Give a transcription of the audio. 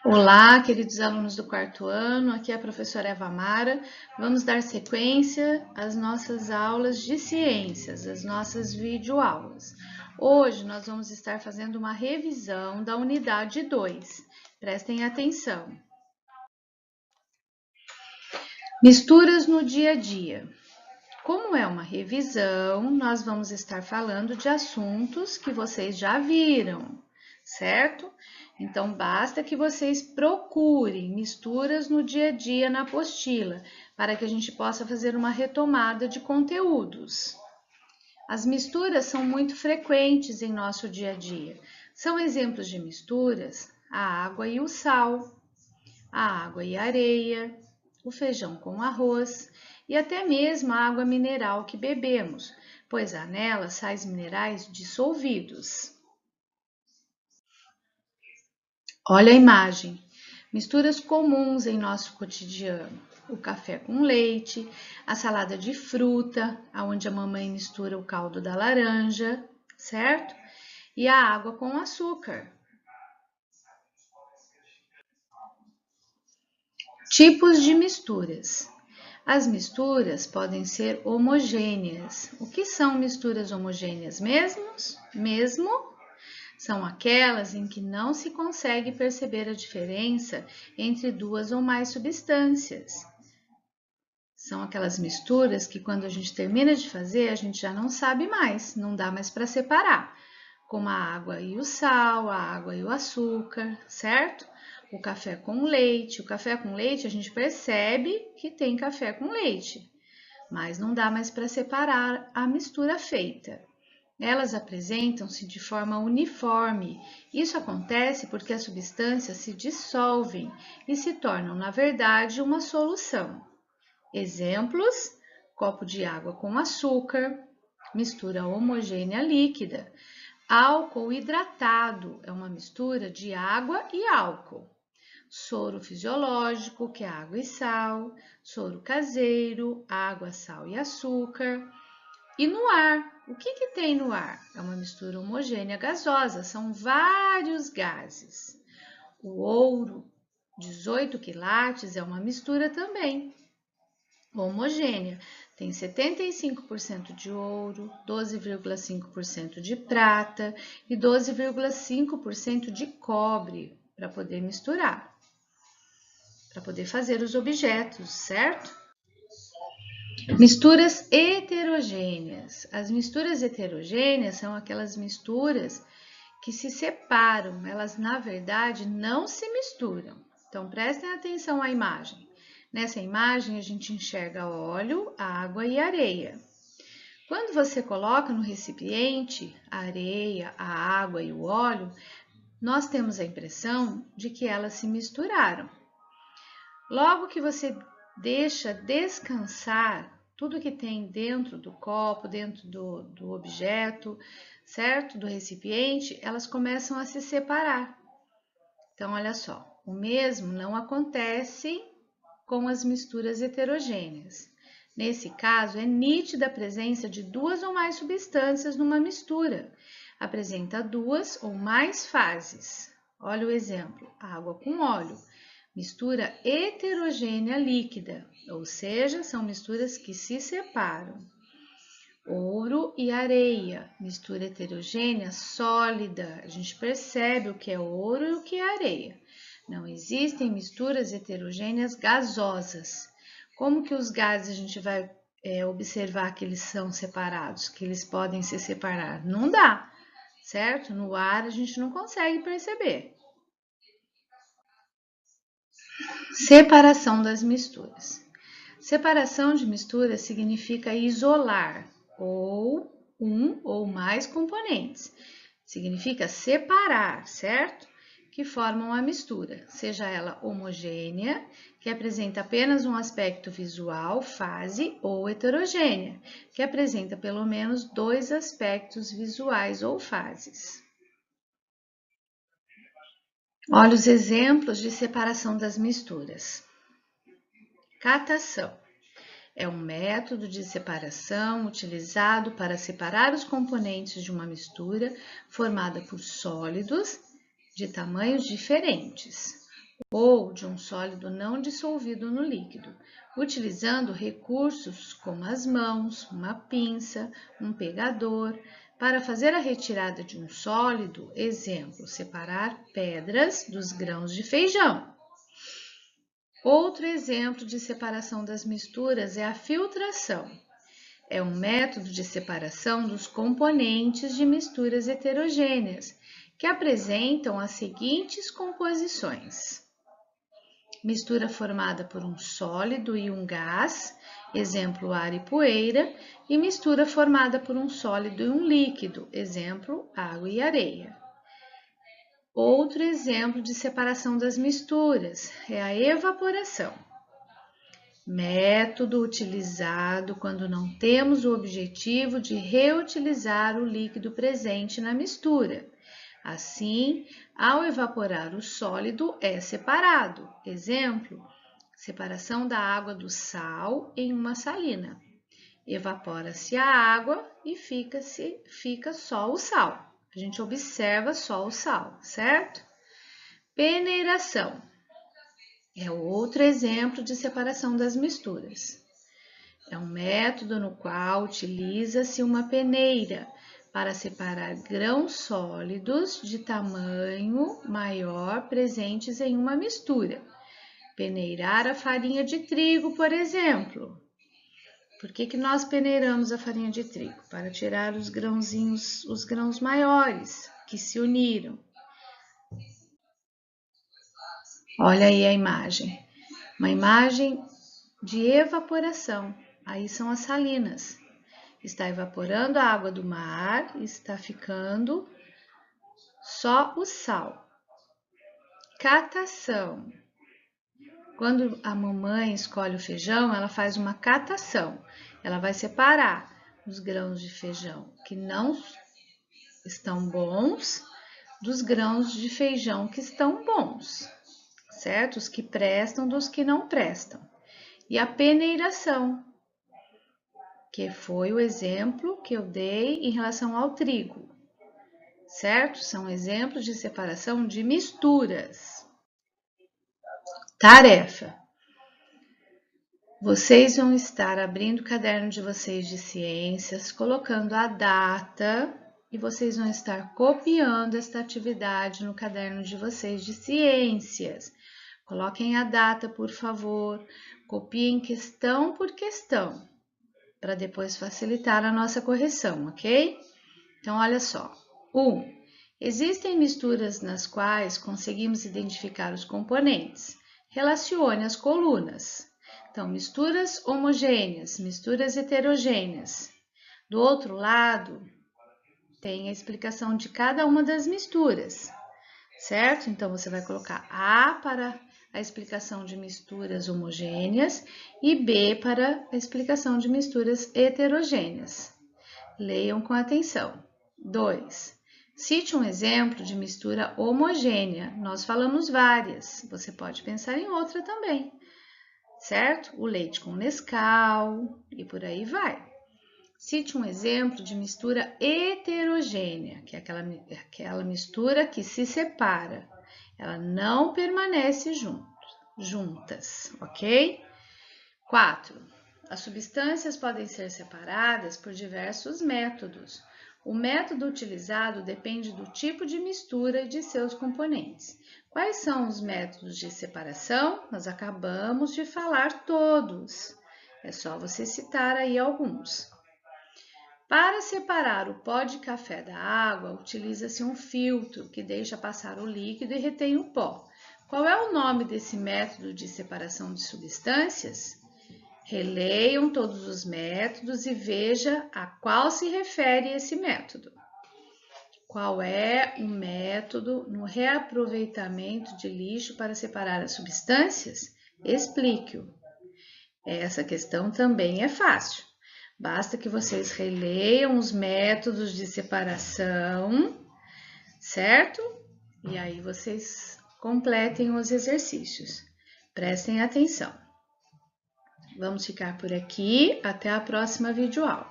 Olá, queridos alunos do quarto ano, aqui é a professora Eva Mara. Vamos dar sequência às nossas aulas de ciências, as nossas videoaulas. Hoje nós vamos estar fazendo uma revisão da unidade 2. Prestem atenção. Misturas no dia a dia. Como é uma revisão, nós vamos estar falando de assuntos que vocês já viram, certo? Então, basta que vocês procurem misturas no dia a dia na apostila, para que a gente possa fazer uma retomada de conteúdos. As misturas são muito frequentes em nosso dia a dia. São exemplos de misturas a água e o sal, a água e a areia, o feijão com arroz e até mesmo a água mineral que bebemos, pois há nela sais minerais dissolvidos. Olha a imagem. Misturas comuns em nosso cotidiano. O café com leite, a salada de fruta, onde a mamãe mistura o caldo da laranja, certo? E a água com açúcar. Tipos de misturas. As misturas podem ser homogêneas. O que são misturas homogêneas mesmo? São aquelas em que não se consegue perceber a diferença entre duas ou mais substâncias. São aquelas misturas que quando a gente termina de fazer, a gente já não sabe mais, não dá mais para separar, como a água e o sal, a água e o açúcar, certo? O café com leite. O café com leite a gente percebe que tem café com leite, mas não dá mais para separar a mistura feita. Elas apresentam-se de forma uniforme. Isso acontece porque as substâncias se dissolvem e se tornam, na verdade, uma solução. Exemplos: copo de água com açúcar, mistura homogênea líquida. Álcool hidratado é uma mistura de água e álcool. Soro fisiológico, que é água e sal. Soro caseiro, água, sal e açúcar. E no ar, o que tem no ar? É uma mistura homogênea gasosa, são vários gases. O ouro, 18 quilates, é uma mistura também homogênea. Tem 75% de ouro, 12,5% de prata e 12,5% de cobre para poder misturar, para poder fazer os objetos, certo? Misturas heterogêneas. As misturas heterogêneas são aquelas misturas que se separam, elas na verdade não se misturam. Então prestem atenção à imagem. Nessa imagem a gente enxerga óleo, água e areia. Quando você coloca no recipiente a areia, a água e o óleo, nós temos a impressão de que elas se misturaram. Logo que você deixa descansar tudo que tem dentro do copo, dentro do objeto, certo? Do recipiente, elas começam a se separar. Então, olha só, o mesmo não acontece com as misturas heterogêneas. Nesse caso, é nítida a presença de duas ou mais substâncias numa mistura. Apresenta duas ou mais fases. Olha o exemplo: água com óleo. Mistura heterogênea líquida, ou seja, são misturas que se separam. Ouro e areia, mistura heterogênea sólida. A gente percebe o que é ouro e o que é areia. Não existem misturas heterogêneas gasosas. Como que os gases a gente vai observar que eles são separados, que eles podem se separar? Não dá, certo? No ar a gente não consegue perceber. Separação das misturas. Separação de misturas significa isolar ou um ou mais componentes. Significa separar, certo? Que formam a mistura, seja ela homogênea, que apresenta apenas um aspecto visual, fase, ou heterogênea, que apresenta pelo menos dois aspectos visuais ou fases. Olha os exemplos de separação das misturas. Catação é um método de separação utilizado para separar os componentes de uma mistura formada por sólidos de tamanhos diferentes. ou de um sólido não dissolvido no líquido, utilizando recursos como as mãos, uma pinça, um pegador, para fazer a retirada de um sólido, exemplo, separar pedras dos grãos de feijão. Outro exemplo de separação das misturas é a filtração. É um método de separação dos componentes de misturas heterogêneas, que apresentam as seguintes composições: mistura formada por um sólido e um gás, exemplo, ar e poeira, e mistura formada por um sólido e um líquido, exemplo, água e areia. Outro exemplo de separação das misturas é a evaporação. Método utilizado quando não temos o objetivo de reutilizar o líquido presente na mistura. Assim, ao evaporar o sólido é separado. Exemplo, separação da água do sal em uma salina. Evapora-se a água e fica só o sal. A gente observa só o sal, certo? Peneiração é outro exemplo de separação das misturas. É um método no qual utiliza-se uma peneira para separar grãos sólidos de tamanho maior presentes em uma mistura. Peneirar a farinha de trigo, por exemplo. Por que nós peneiramos a farinha de trigo? Para tirar os grãos maiores que se uniram. Olha aí a imagem. Uma imagem de evaporação. Aí são as salinas. Está evaporando a água do mar, está ficando só o sal. Catação. Quando a mamãe escolhe o feijão, ela faz uma catação. Ela vai separar os grãos de feijão que não estão bons dos grãos de feijão que estão bons, certo? Os que prestam dos que não prestam. E a peneiração, que foi o exemplo que eu dei em relação ao trigo, certo? São exemplos de separação de misturas. Tarefa. Vocês vão estar abrindo o caderno de vocês de ciências, colocando a data e vocês vão estar copiando esta atividade no caderno de vocês de ciências. Coloquem a data, por favor, copiem questão por questão, para depois facilitar a nossa correção, ok? Então, olha só. 1. Existem misturas nas quais conseguimos identificar os componentes. Relacione as colunas. Então, misturas homogêneas, misturas heterogêneas. Do outro lado, tem a explicação de cada uma das misturas, certo? Então, você vai colocar A para a explicação de misturas homogêneas e B para a explicação de misturas heterogêneas. Leiam com atenção. 2. Cite um exemplo de mistura homogênea. Nós falamos várias, você pode pensar em outra também, certo? O leite com Nescau e por aí vai. Cite um exemplo de mistura heterogênea, que é aquela mistura que se separa. Ela não permanece juntas, ok? 4. As substâncias podem ser separadas por diversos métodos. O método utilizado depende do tipo de mistura e de seus componentes. Quais são os métodos de separação? Nós acabamos de falar todos. É só você citar aí alguns. Para separar o pó de café da água, utiliza-se um filtro que deixa passar o líquido e retém o pó. Qual é o nome desse método de separação de substâncias? Releiam todos os métodos e veja a qual se refere esse método. Qual é o método no reaproveitamento de lixo para separar as substâncias? Explique-o. Essa questão também é fácil. Basta que vocês releiam os métodos de separação, certo? E aí vocês completem os exercícios. Prestem atenção. Vamos ficar por aqui. Até a próxima videoaula.